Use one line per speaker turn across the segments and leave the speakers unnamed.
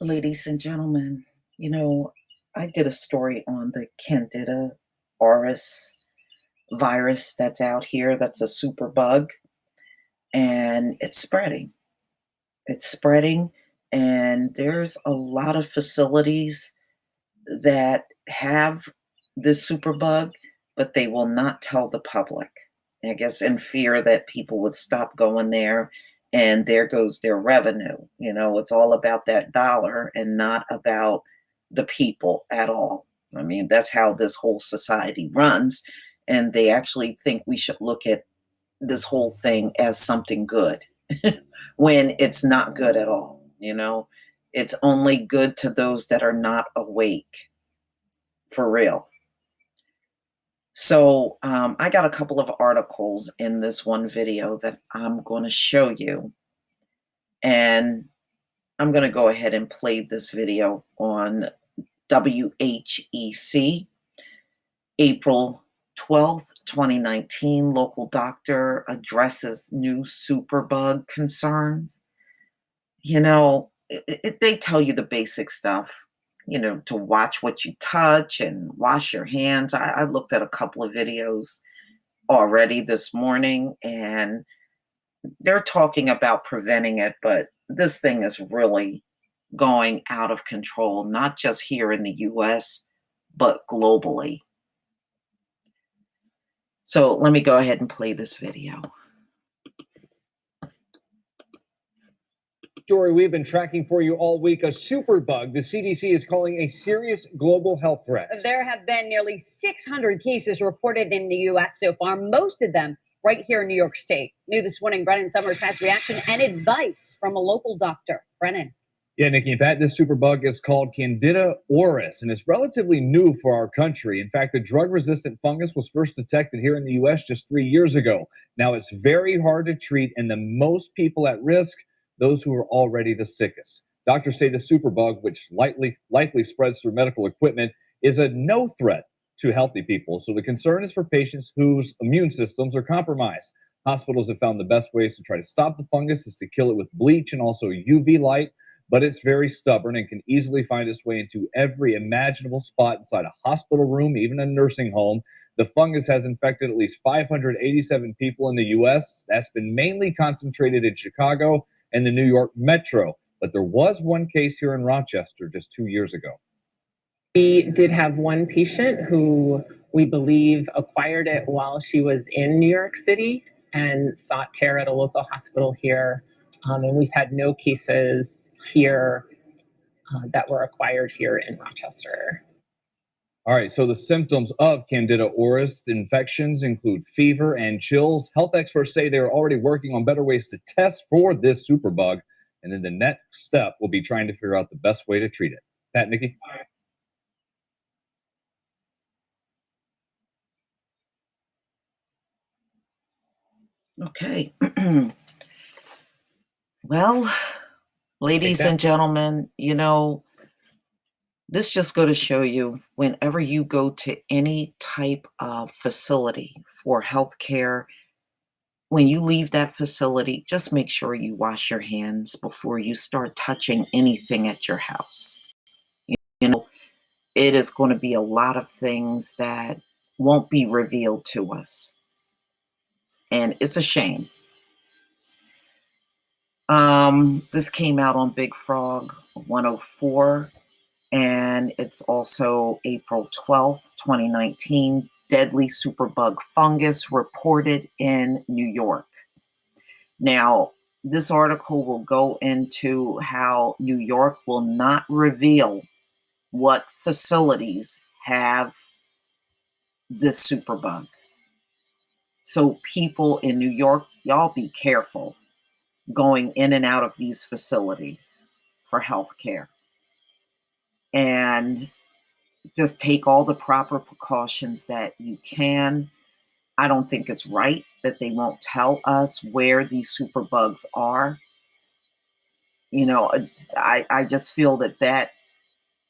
Ladies and gentlemen, you know, I did a story on the Candida Auris virus that's out here, that's a super bug, and it's spreading. It's spreading, and there's a lot of facilities that have this super bug, but they will not tell the public. I guess in fear that people would stop going there and there goes their revenue. It's all about that dollar and not about the people at all. I mean, that's how this whole society runs. And they actually think we should look at this whole thing as something good when it's not good at all. It's only good to those that are not awake, for real. So I got a couple of articles in this one video that I'm going to show you. And I'm going to go ahead and play this video on WHEC, April 12th, 2019. Local doctor addresses new superbug concerns. They tell you the basic stuff. To watch what you touch and wash your hands. I looked at a couple of videos already this morning, and they're talking about preventing it, but this thing is really going out of control, not just here in the US, but globally. So let me go ahead and play this video.
Story we've been tracking for you all week, a superbug the CDC is calling a serious global health threat.
There have been nearly 600 cases reported in the U.S. so far, most of them right here in New York State. New this morning, Brennan Summers has reaction and advice from a local doctor. Brennan.
Yeah, Nikki and Pat, this superbug is called Candida auris, and it's relatively new for our country. In fact, the drug-resistant fungus was first detected here in the U.S. just 3 years ago. Now, it's very hard to treat, and the most people at risk, those who are already the sickest. Doctors say the superbug, which likely spreads through medical equipment, is a no threat to healthy people. So the concern is for patients whose immune systems are compromised. Hospitals have found the best ways to try to stop the fungus is to kill it with bleach and also UV light, but it's very stubborn and can easily find its way into every imaginable spot inside a hospital room, even a nursing home. The fungus has infected at least 587 people in the U.S. That's been mainly concentrated in Chicago and the New York Metro, but there was one case here in Rochester just 2 years ago.
We did have one patient who we believe acquired it while she was in New York City and sought care at a local hospital here. And we've had no cases here that were acquired here in Rochester.
All right, so the symptoms of Candida auris infections include fever and chills. Health experts say they're already working on better ways to test for this superbug, and then the next step will be trying to figure out the best way to treat it. Pat, Nikki?
Okay. Well, ladies and gentlemen, this just go to show you, whenever you go to any type of facility for healthcare, when you leave that facility, just make sure you wash your hands before you start touching anything at your house. It is going to be a lot of things that won't be revealed to us. And it's a shame. This came out on Big Frog 104. And it's also April 12th, 2019, deadly superbug fungus reported in New York. Now, this article will go into how New York will not reveal what facilities have this superbug. So people in New York, y'all be careful going in and out of these facilities for health care. And just take all the proper precautions that you can. I don't think it's right that they won't tell us where these superbugs are. I just feel that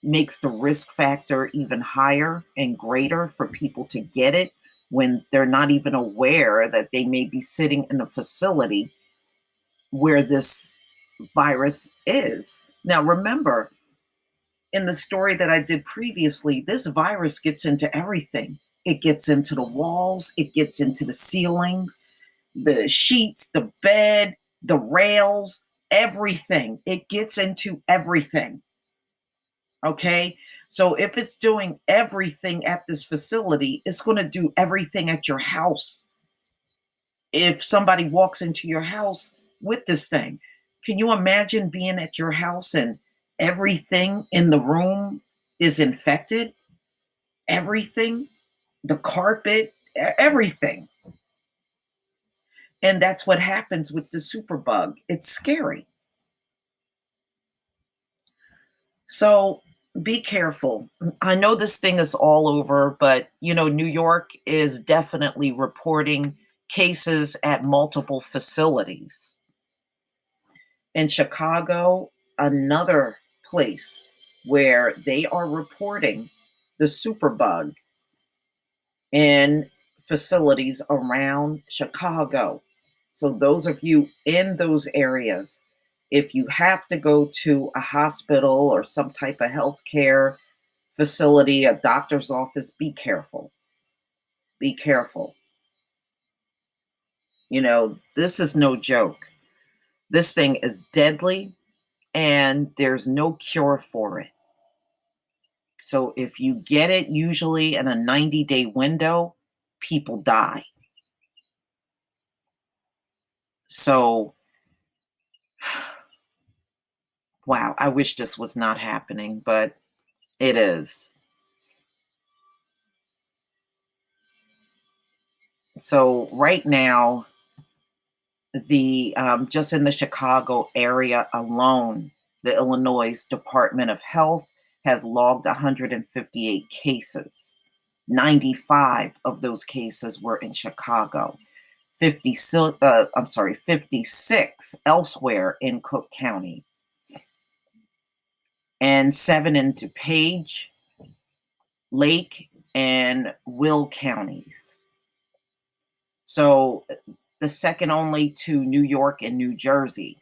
makes the risk factor even higher and greater for people to get it when they're not even aware that they may be sitting in a facility where this virus is. Now, remember, in the story that I did previously, this virus gets into everything. It gets into the walls, it gets into the ceilings, the sheets, the bed, the rails, everything. It gets into everything. Okay. So if it's doing everything at this facility, it's going to do everything at your house. If somebody walks into your house with this thing, can you imagine being at your house and everything in the room is infected? Everything, the carpet, everything. And that's what happens with the superbug. It's scary. So be careful. I know this thing is all over, but New York is definitely reporting cases at multiple facilities. In Chicago, another place where they are reporting the superbug in facilities around Chicago. So, those of you in those areas, if you have to go to a hospital or some type of healthcare facility, a doctor's office, be careful. Be careful. This is no joke. This thing is deadly and there's no cure for it. So if you get it, usually in a 90-day window, people die. So, wow, I wish this was not happening, but it is. So right now, the just in the Chicago area alone, the Illinois Department of Health has logged 158 cases. 95 of those cases were in Chicago. 56 elsewhere in Cook County, and 7 in DuPage, Lake, and Will counties. So the second only to New York and New Jersey,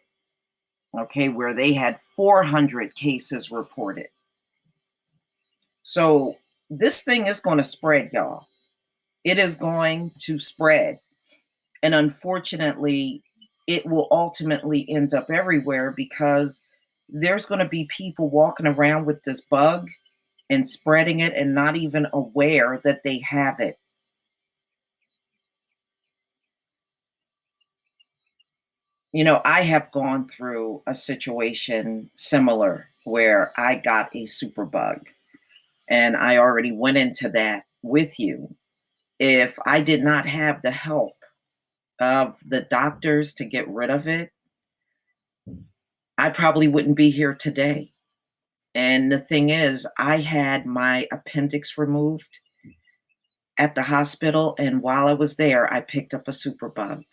okay, where they had 400 cases reported. So this thing is going to spread, y'all. It is going to spread. And unfortunately, it will ultimately end up everywhere because there's going to be people walking around with this bug and spreading it and not even aware that they have it. I have gone through a situation similar where I got a superbug, and I already went into that with you. If I did not have the help of the doctors to get rid of it, I probably wouldn't be here today. And the thing is, I had my appendix removed at the hospital, and while I was there, I picked up a superbug.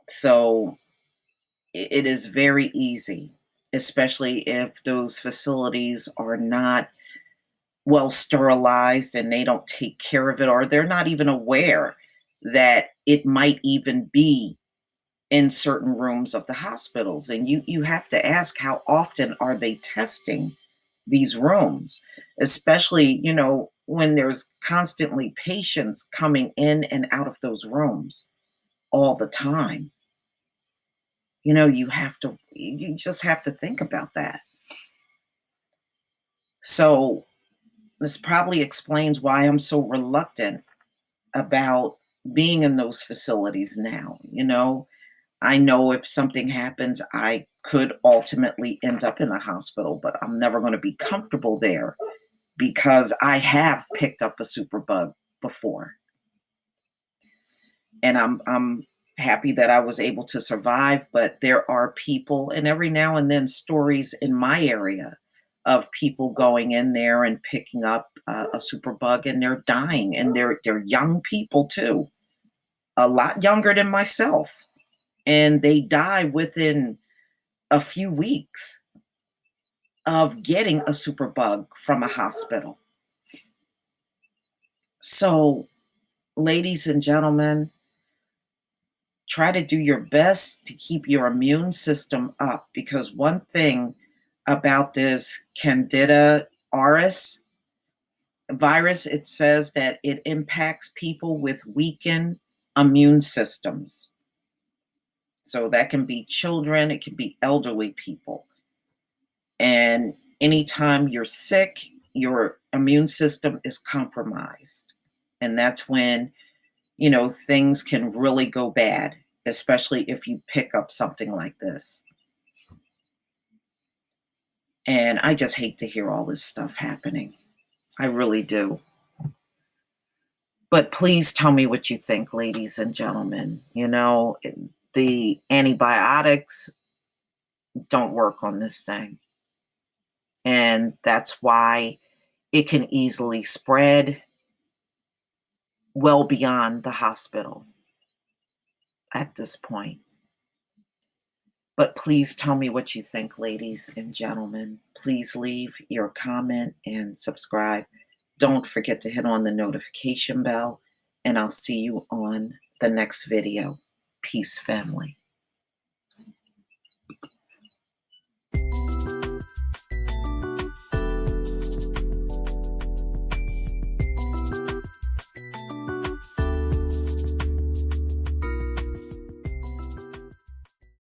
So it is very easy, especially if those facilities are not well sterilized and they don't take care of it, or they're not even aware that it might even be in certain rooms of the hospitals. And you have to ask, how often are they testing these rooms, especially when there's constantly patients coming in and out of those rooms all the time. You just have to think about that. So this probably explains why I'm so reluctant about being in those facilities now. I know if something happens, I could ultimately end up in the hospital, but I'm never going to be comfortable there because I have picked up a superbug before. And I'm happy that I was able to survive, but there are people, and every now and then stories in my area of people going in there and picking up a superbug and they're dying, and they're young people too, a lot younger than myself, and they die within a few weeks of getting a superbug from a hospital. So, ladies and gentlemen, try to do your best to keep your immune system up, because one thing about this Candida auris virus. It says that it impacts people with weakened immune systems. So that can be children, it can be elderly people. And anytime you're sick, your immune system is compromised. And that's when, things can really go bad, especially if you pick up something like this. And I just hate to hear all this stuff happening. I really do. But please tell me what you think, ladies and gentlemen. The antibiotics don't work on this thing. And that's why it can easily spread well beyond the hospital at this point. But please tell me what you think, ladies and gentlemen. Please leave your comment and subscribe. Don't forget to hit on the notification bell, and I'll see you on the next video. Peace, family.